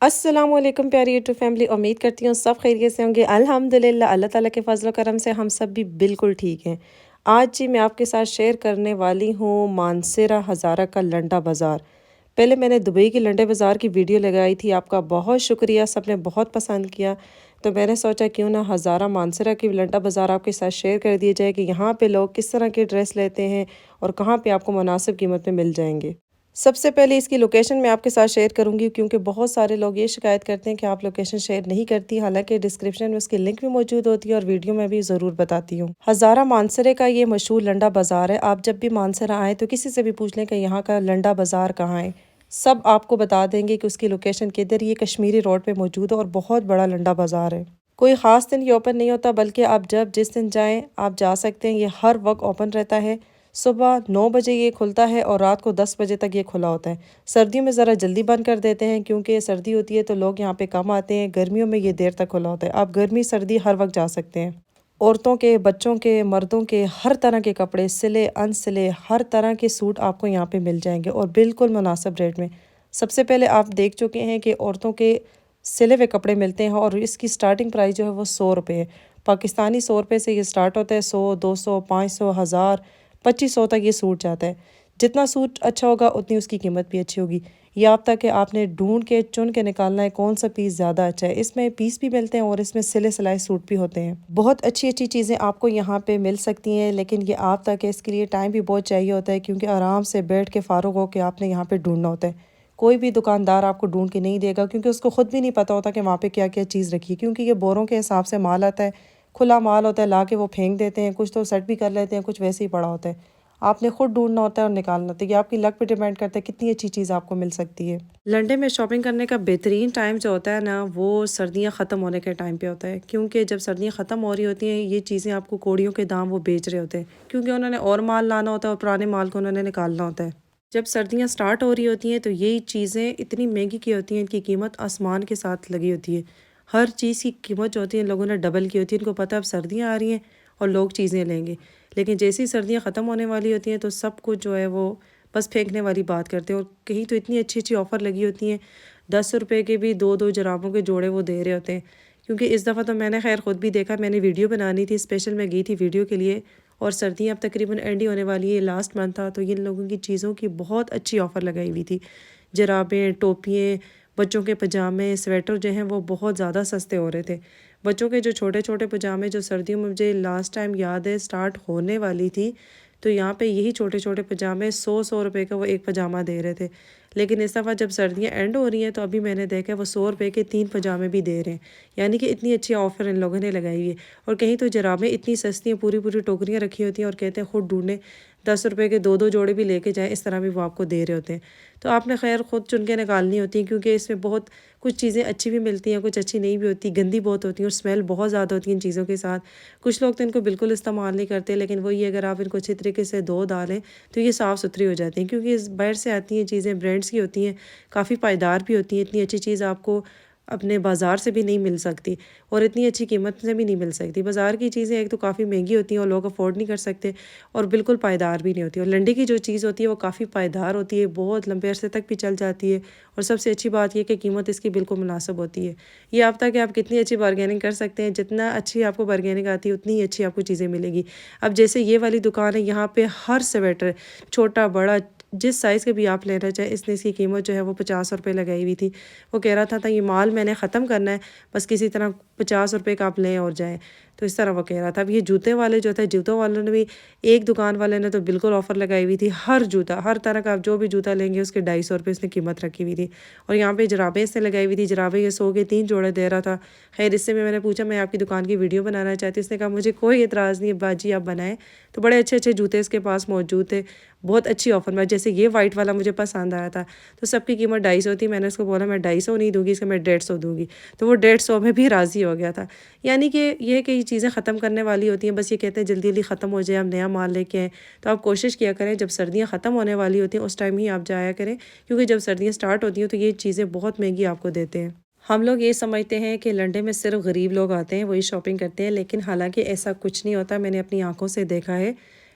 अस्सलामुअलैकुम प्यारी YouTube family. उम्मीद करती हूँ सब खैरियत से होंगे। अल्हम्दुलिल्लाह अल्लाह ताला के फजल करम से हम सब भी बिल्कुल ठीक हैं। आज जी मैं आपके साथ शेयर करने वाली हूँ मानसरा हज़ारा का लंडा बाज़ार। पहले मैंने दुबई की लंडे बाज़ार की वीडियो लगाई थी, आपका बहुत शुक्रिया, सबने बहुत पसंद किया। तो मैंने सोचा क्यों ना हज़ारा मानसरा की लंडा बाज़ार आपके साथ शेयर कर दिया जाए कि यहाँ पे लोग किस तरह के ड्रेस लेते हैं और कहाँ पे आपको मुनासिब कीमत में मिल जाएंगे। सबसे पहले इसकी लोकेशन मैं आपके साथ शेयर करूंगी क्योंकि बहुत सारे लोग ये शिकायत करते हैं कि आप लोकेशन शेयर नहीं करती, हालांकि डिस्क्रिप्शन में उसकी लिंक भी मौजूद होती है और वीडियो में भी ज़रूर बताती हूँ। हज़ारा मानसरे का ये मशहूर लंडा बाज़ार है। आप जब भी मानसरा आए तो किसी से भी पूछ लें कि यहाँ का लंडा बाज़ार कहाँ है, सब आपको बता देंगे कि उसकी लोकेशन किधर। ये कश्मीरी रोड पे मौजूद है और बहुत बड़ा लंडा बाज़ार है। कोई ख़ास दिन ये ओपन नहीं होता, बल्कि आप जब जिस दिन जाएं आप जा सकते हैं। ये हर वक्त ओपन रहता है। सुबह 9 बजे ये खुलता है और रात को 10 बजे तक ये खुला होता है। सर्दियों में ज़रा जल्दी बंद कर देते हैं क्योंकि सर्दी होती है तो लोग यहाँ पे कम आते हैं। गर्मियों में ये देर तक खुला होता है। आप गर्मी सर्दी हर वक्त जा सकते हैं। औरतों के, बच्चों के, मर्दों के हर तरह के कपड़े, सिले अनसिले हर तरह के सूट आपको यहाँ पे मिल जाएंगे और बिल्कुल मुनासिब रेट में। सबसे पहले आप देख चुके हैं कि औरतों के सिले हुए कपड़े मिलते हैं और इसकी स्टार्टिंग प्राइस जो है वो 100 रुपये है। पाकिस्तानी 100 रुपये से ये स्टार्ट होता है। 100, 200, 500, 1000, 2500 तक ये सूट जाता है। जितना सूट अच्छा होगा उतनी उसकी कीमत भी अच्छी होगी। ये आप तक कि आपने ढूंढ के चुन के निकालना है कौन सा पीस ज़्यादा अच्छा है। इसमें पीस भी मिलते हैं और इसमें सिले सिलाए सूट भी होते हैं। बहुत अच्छी अच्छी चीज़ें आपको यहाँ पे मिल सकती हैं, लेकिन ये आप तक है, इसके लिए टाइम भी बहुत चाहिए होता है क्योंकि आराम से बैठ के फ़ारुग हो के आपने यहाँ पे ढूंढना होता है। कोई भी दुकानदार आपको ढूंढ के नहीं देगा क्योंकि उसको खुद भी नहीं पता होता कि वहाँ पे क्या क्या चीज़ रखी है, क्योंकि ये बोरों के हिसाब से माल आता है। खुला माल होता है, ला के वो फेंक देते हैं। कुछ तो सेट भी कर लेते हैं, कुछ वैसे ही पड़ा होता है। आपने खुद ढूंढना होता है और निकालना होता है। ये आपकी लक पे डिपेंड करता है कितनी अच्छी चीज़ आपको मिल सकती है। लंडे में शॉपिंग करने का बेहतरीन टाइम जो होता है ना, वो सर्दियाँ ख़त्म होने के टाइम पे होता है, क्योंकि जब सर्दियाँ ख़त्म हो रही होती हैं ये चीज़ें आपको कोड़ियों के दाम वो बेच रहे होते हैं, क्योंकि उन्होंने और माल लाना होता है और पुराने माल को उन्होंने निकालना होता है। जब सर्दियाँ स्टार्ट हो रही होती हैं तो यही चीज़ें इतनी महंगी की होती हैं, इनकी कीमत आसमान के साथ लगी होती है। हर चीज़ की कीमत जो होती है इन लोगों ने डबल की होती है। इनको पता है अब सर्दियाँ आ रही हैं और लोग चीज़ें लेंगे, लेकिन जैसे ही सर्दियाँ ख़त्म होने वाली होती हैं तो सब कुछ जो है वो बस फेंकने वाली बात करते हैं। और कहीं तो इतनी अच्छी अच्छी ऑफ़र लगी होती हैं, 10 रुपए के भी दो दो जराबों के जोड़े वो दे रहे होते हैं। क्योंकि इस दफ़ा तो मैंने खैर ख़ुद भी देखा, मैंने वीडियो बनानी थी स्पेशल, मैं गई थी वीडियो के लिए। और सर्दियाँ अब तकरीबन एंड ही होने वाली है, लास्ट मंथ था, तो इन लोगों की चीज़ों की बहुत अच्छी ऑफ़र लगाई हुई थी। जराबें, टोपियाँ, बच्चों के पजामे, स्वेटर जो हैं वो बहुत ज़्यादा सस्ते हो रहे थे। बच्चों के जो छोटे छोटे पजामे जो सर्दियों में मुझे लास्ट टाइम याद है स्टार्ट होने वाली थी, तो यहाँ पे यही छोटे छोटे पजामे 100 रुपये का वो एक पजामा दे रहे थे। लेकिन इस दफ़ा जब सर्दियाँ एंड हो रही हैं तो अभी मैंने देखा वो 100 रुपये के 3 पजामे भी दे रहे हैं। यानी कि इतनी अच्छी ऑफ़र इन लोगों ने लगाई हुई है। और कहीं तो जराबें इतनी सस्ती हैं, पूरी पूरी टोकरियाँ रखी होती हैं और कहते हैं खुद ढूंढें, 10 रुपये के दो दो जोड़े भी लेके जाएँ, इस तरह भी वो आपको दे रहे होते हैं। तो आपने खैर खुद चुन के निकालनी होती हैं, क्योंकि इसमें बहुत कुछ चीज़ें अच्छी भी मिलती हैं, कुछ अच्छी नहीं भी होती, गंदी बहुत होती हैं और स्मेल बहुत ज़्यादा होती है इन चीज़ों के साथ। कुछ लोग तो इनको बिल्कुल इस्तेमाल नहीं करते, लेकिन वही अगर आप इनको अच्छी तरीके से धो डालें तो ये साफ़ सुथरी हो जाती हैं, क्योंकि इस बाहर से आती हैं चीज़ें, ब्रांड्स की होती हैं, काफ़ी पायदार भी होती हैं। इतनी अच्छी चीज़ आपको अपने बाज़ार से भी नहीं मिल सकती और इतनी अच्छी कीमत से भी नहीं मिल सकती। बाज़ार की चीज़ें एक तो काफ़ी महंगी होती हैं और लोग अफोर्ड नहीं कर सकते और बिल्कुल पायदार भी नहीं होती। और लंडे की जो चीज़ होती है वो काफ़ी पायदार होती है, बहुत लंबे अरसे तक भी चल जाती है। और सबसे अच्छी बात यह कि कीमत इसकी बिल्कुल मुनासिब होती है। ये आप तक कि आप कितनी अच्छी बारगेनिंग कर सकते हैं, जितना अच्छी आपको बारगेनिंग आती है उतनी ही अच्छी आपको चीज़ें मिलेगी। अब जैसे ये वाली दुकान है, यहाँ पे हर स्वेटर छोटा बड़ा जिस साइज़ के भी आप लेना चाहें, इसने इसकी कीमत जो है वो 50 रुपये लगाई हुई थी। वो कह रहा था ये माल मैंने ख़त्म करना है, बस किसी तरह 50 रुपये का आप लें और जाएँ। तो इस तरह वो कह रहा था। अब ये जूते वाले जो थे, जूतों वालों ने भी, एक दुकान वाले ने तो बिल्कुल ऑफ़र लगाई हुई थी। हर जूता, हर तरह का आप जो भी जूता लेंगे उसके 250 रुपये इसने कीमत रखी हुई थी। और यहाँ पे जराबें इसने लगाई हुई थी, जराबें ये 100 के 3 जोड़े दे रहा था। खैर इससे भी मैंने पूछा मैं आपकी दुकान की वीडियो बनाना चाहती हूँ, इसने कहा मुझे कोई एतराज़ नहीं है बाजी, आप बनाएँ। तो बड़े अच्छे अच्छे जूते इसके पास मौजूद थे, बहुत अच्छी ऑफ़र में। जैसे ये वाइट वाला मुझे पसंद आया था, तो सबकी कीमत 250 थी। मैंने उसको बोला मैं 250 नहीं दूँगी, इसका मैं 150 दूँगी। तो वो 150 में भी राज़ी हो गया था। यानी कि ये है कि ये चीज़ें ख़त्म करने वाली होती हैं, बस ये कहते हैं जल्दी जल्दी ख़त्म हो जाए, हम नया माल लेके आएँ। तो आप कोशिश किया करें जब सर्दियाँ ख़त्म होने वाली होती हैं उस टाइम ही आप जाया करें, क्योंकि जब सर्दियाँ स्टार्ट होती हैं तो ये चीज़ें बहुत महंगी आपको देते हैं। हम लोग ये समझते हैं कि लंडे में सिर्फ गरीब लोग आते हैं, वही शॉपिंग करते हैं, लेकिन हालांकि ऐसा कुछ नहीं होता। मैंने अपनी आंखों से देखा है,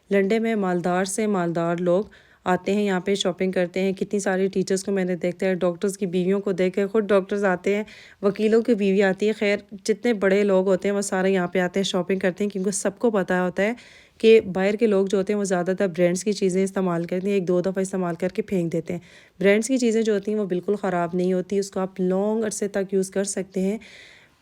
लंडे में मालदार से मालदार लोग आते हैं यहाँ पे शॉपिंग करते हैं। कितनी सारी टीचर्स को मैंने देखा है, डॉक्टर्स की बीवियों को देखा है, ख़ुद डॉक्टर्स आते हैं, वकीलों की बीवी आती है। खैर जितने बड़े लोग होते हैं वो सारे यहाँ पे आते हैं शॉपिंग करते हैं, क्योंकि सबको पता होता है कि बाहर के लोग जो होते हैं वो ज़्यादातर ब्रांड्स की चीज़ें इस्तेमाल करते हैं, एक दो दफ़ा इस्तेमाल करके फेंक देते हैं। ब्रांड्स की चीज़ें जो होती हैं वो बिल्कुल ख़राब नहीं होती, उसको आप लॉन्ग अरसे तक यूज़ कर सकते हैं।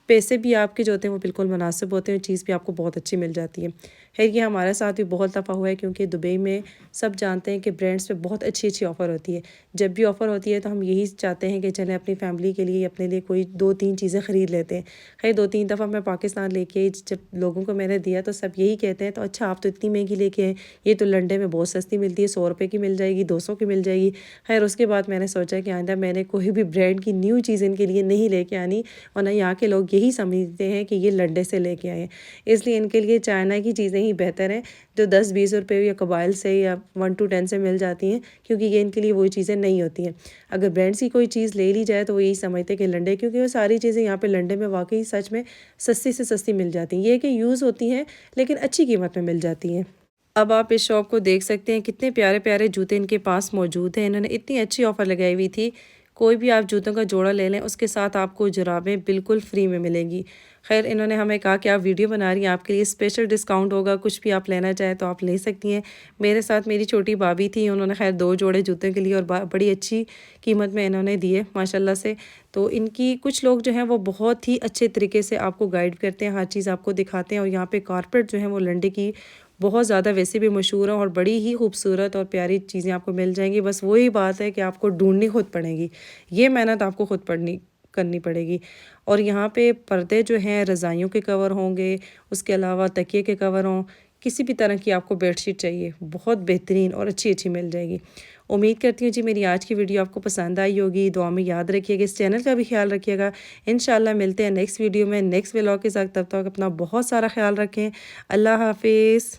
पैसे भी आपके जो होते हैं वो बिल्कुल मुनासिब होते हैं, चीज़ भी आपको बहुत अच्छी मिल जाती है। खैर ये हमारे साथ भी बहुत दफ़ा हुआ है, क्योंकि दुबई में सब जानते हैं कि ब्रांड्स पे बहुत अच्छी अच्छी ऑफ़र होती है। जब भी ऑफ़र होती है तो हम यही चाहते हैं कि चलें अपनी फ़ैमिली के लिए, अपने लिए कोई 2-3 चीज़ें ख़रीद लेते हैं। खैर 2-3 दफ़ा मैं पाकिस्तान लेके आई, जब लोगों को मैंने दिया तो सब यही कहते हैं, तो अच्छा आप तो इतनी महंगी लेके आए, ये तो लंडन में बहुत सस्ती मिलती है, 100 रुपये की मिल जाएगी, 200 की मिल जाएगी। खैर उसके बाद मैंने सोचा कि आइंदा मैंने कोई भी ब्रांड की न्यू चीज़ इनके लिए नहीं लेके आनी, वरना यहाँ के लोग यही समझते हैं कि ये लंडे से लेके आए हैं। इसलिए इनके लिए चाइना की चीज़ें ही बेहतर हैं, जो 10-20 रुपये या कबाइल से या 1 to 10 से मिल जाती हैं, क्योंकि ये इनके लिए वही चीज़ें नहीं होती हैं। अगर ब्रांड्स की कोई चीज़ ले ली जाए तो वो यही समझते हैं कि लंडे, क्योंकि वो सारी चीज़ें यहाँ पे लंडे में वाकई सच में सस्ती से सस्ती मिल जाती हैं। ये कि यूज़ होती हैं लेकिन अच्छी कीमत में मिल जाती हैं। अब आप इस शॉप को देख सकते हैं, कितने प्यारे प्यारे जूते इनके पास मौजूद हैं। इन्होंने इतनी अच्छी ऑफ़र लगाई हुई थी, कोई भी आप जूतों का जोड़ा ले लें उसके साथ आपको जुराबें बिल्कुल फ्री में मिलेंगी। खैर इन्होंने हमें कहा कि आप वीडियो बना रही हैं, आपके लिए स्पेशल डिस्काउंट होगा, कुछ भी आप लेना चाहें तो आप ले सकती हैं। मेरे साथ मेरी छोटी भाभी थी, उन्होंने खैर 2 जोड़े जूतों के लिए और बड़ी अच्छी कीमत में इन्होंने दिए माशाल्लाह से। तो इनकी कुछ लोग जो हैं वो बहुत ही अच्छे तरीके से आपको गाइड करते हैं, हर चीज़ आपको दिखाते हैं। और यहाँ पे कारपेट जो है वो लंडे की बहुत ज़्यादा वैसे भी मशहूर है और बड़ी ही खूबसूरत और प्यारी चीज़ें आपको मिल जाएंगी। बस वही बात है कि आपको ढूंढनी खुद पड़ेगी, ये मेहनत आपको खुद करनी पड़ेगी। और यहाँ पे पर्दे जो हैं रज़ाइयों के कवर होंगे, उसके अलावा तकिए के कवर हों, किसी भी तरह की आपको बेडशीट चाहिए बहुत बेहतरीन और अच्छी अच्छी मिल जाएगी। उम्मीद करती हूँ जी मेरी आज की वीडियो आपको पसंद आई होगी। दुआ में याद रखिएगा, इस चैनल का भी ख्याल रखिएगा। इंशाल्लाह मिलते हैं नेक्स्ट वीडियो में नेक्स्ट व्लॉग के साथ। तब तक अपना बहुत सारा ख्याल रखें। अल्लाह हाफिज़।